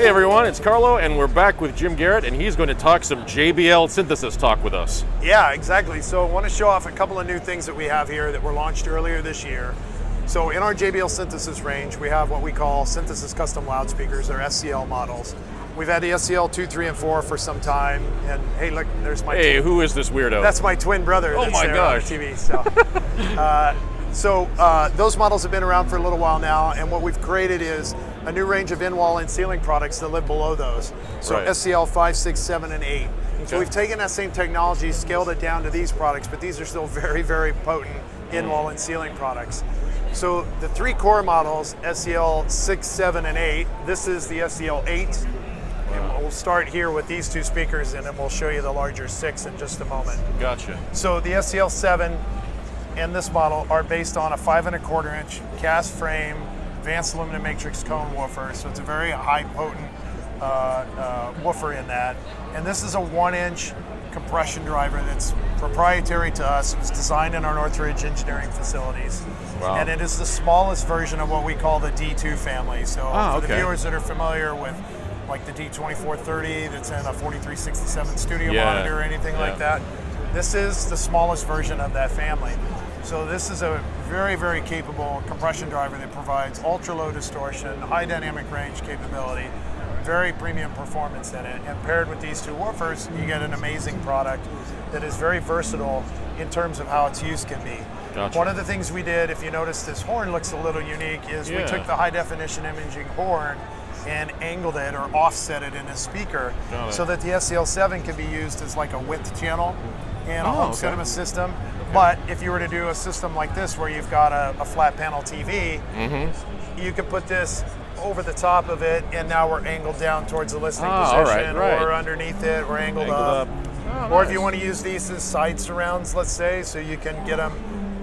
Hey everyone, it's Carlo, and we're back with Jim Garrett, and he's going to talk some JBL Synthesis talk with us. Yeah, exactly. So I want to show off a couple of new things that we have here that were launched earlier this year. So in our JBL Synthesis range, we have what we call Synthesis Custom Loudspeakers, they're SCL models. We've had the SCL 2, 3, and 4 for some time, and hey, look, there's my Hey, who is this weirdo? That's my twin brother. Oh that's my there gosh. on the TV. So, those models have been around for a little while now, and what we've created is a new range of in-wall and ceiling products that live below those. So Right. SCL 5, 6, 7, and 8. So Okay. we've taken that same technology, scaled it down to these products, but these are still very, very potent in-wall and ceiling products. So the three core models, SCL 6, 7, and 8, this is the SCL 8. And we'll start here with these two speakers, and then we'll show you the larger 6 in just a moment. Gotcha. So the SCL 7 and this model are based on a 5¼ inch cast frame, advanced aluminum matrix cone woofer. So it's a very high potent woofer in that. And this is a 1-inch compression driver that's proprietary to us. It was designed in our Northridge engineering facilities. Wow. And it is the smallest version of what we call the D2 family. So for the okay. viewers that are familiar with like the D2430 that's in a 4367 studio Yeah. monitor or anything like that, this is the smallest version of that family. So this is a very, very capable compression driver that provides ultra low distortion, high dynamic range capability, very premium performance in it. And paired with these two woofers, you get an amazing product that is very versatile in terms of how its use can be. Gotcha. One of the things we did, if you notice this horn looks a little unique, is we took the high definition imaging horn and angled it or offset it in a speaker so that the SCL7 can be used as like a width channel in a home cinema system. But if you were to do a system like this where you've got a flat panel TV, you could put this over the top of it, and now we're angled down towards the listening position, or underneath it, or angled up. Or if you want to use these as side surrounds, let's say, so you can get them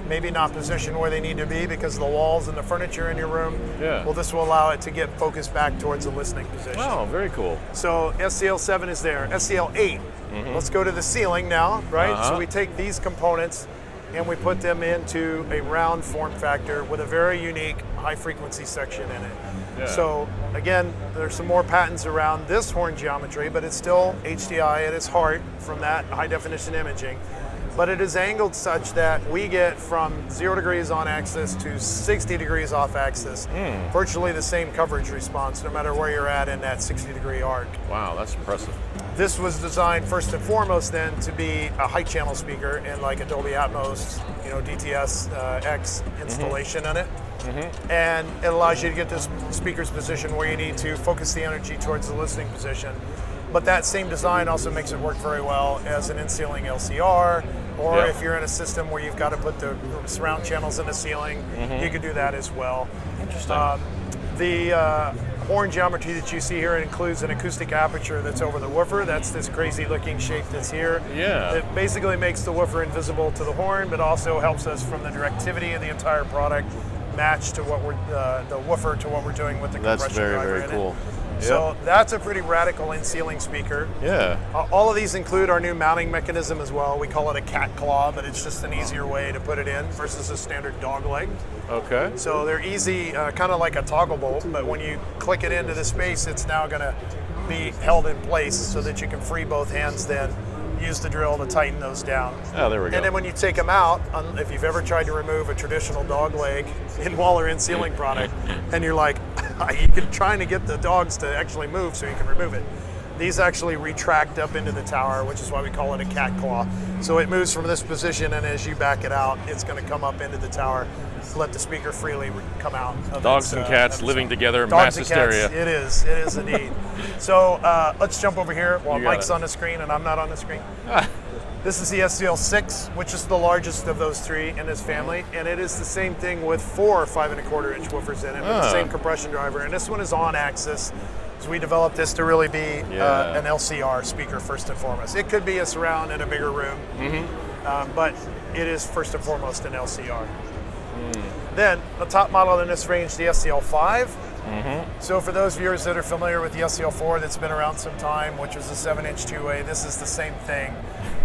maybe not positioned where they need to be because of the walls and the furniture in your room. Well, this will allow it to get focused back towards the listening position. Oh, very cool. So SCL7 is there. SCL8, let's go to the ceiling now, right? So we take these components and we put them into a round form factor with a very unique high frequency section in it. So again, there's some more patents around this horn geometry, but it's still HDI at its heart from that high definition imaging. But it is angled such that we get from 0 degrees on axis to 60 degrees off axis, virtually the same coverage response no matter where you're at in that 60-degree arc. Wow, that's impressive. This was designed first and foremost then to be a high channel speaker in like a Dolby Atmos, DTS X installation in it. And it allows you to get this speaker's position where you need to focus the energy towards the listening position. But that same design also makes it work very well as an in-ceiling LCR, or if you're in a system where you've got to put the surround channels in the ceiling, you could do that as well. Interesting. The horn geometry that you see here includes an acoustic aperture that's over the woofer. That's this crazy looking shape that's here. It basically makes the woofer invisible to the horn, but also helps us from the directivity of the entire product match to what we're, the woofer to what we're doing with the compression driver in it. That's very, very cool. So that's a pretty radical in-ceiling speaker. All of these include our new mounting mechanism as well. We call it a cat claw, but it's just an easier way to put it in versus a standard dog leg. So they're easy, kind of like a toggle bolt, but when you click it into the space, it's now going to be held in place so that you can free both hands then use the drill to tighten those down. There we go. And then when you take them out, if you've ever tried to remove a traditional dog leg in wall or in ceiling product, and you're like, you can try to get the dogs to actually move so you can remove it. These actually retract up into the tower, which is why we call it a cat claw. So it moves from this position, and as you back it out, it's going to come up into the tower, let the speaker freely come out. Dogs and cats living together, mass hysteria. It is indeed. So let's jump over here while Mike's on the screen and I'm not on the screen. This is the SCL6, which is the largest of those three in this family, and it is the same thing with 4 5¼ inch woofers in it with the same compression driver, and this one is on axis. So we developed this to really be an LCR speaker first and foremost. It could be a surround in a bigger room, but it is first and foremost an LCR. Then the top model in this range, the SCL5. So for those viewers that are familiar with the SCL4 that's been around some time, which was a 7-inch two-way, this is the same thing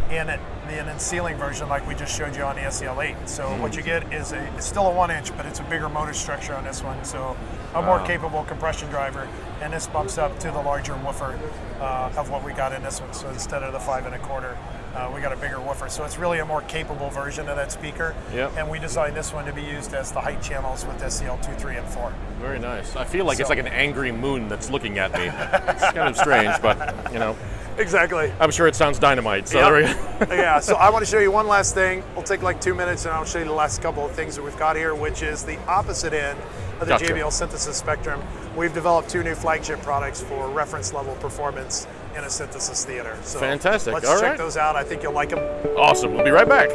in a ceiling version like we just showed you on the SCL8. So what you get is it's still a 1-inch, but it's a bigger motor structure on this one. So a more capable compression driver, and this bumps up to the larger woofer of what we got in this one. So instead of the 5 1/4, we got a bigger woofer. So it's really a more capable version of that speaker. Yep. And we designed this one to be used as the height channels with SEL 2, 3, and 4. Very nice. I feel like it's like an angry moon that's looking at me. It's kind of strange, but you know. Exactly. I'm sure it sounds dynamite. So there we go. Yeah, so I want to show you one last thing. We'll take like 2 minutes and I'll show you the last couple of things that we've got here, which is the opposite end of the Gotcha. JBL Synthesis spectrum. We've developed 2 new flagship products for reference level performance in a synthesis theater. So Fantastic. let's All check right. those out. I think you'll like them. Awesome. We'll be right back.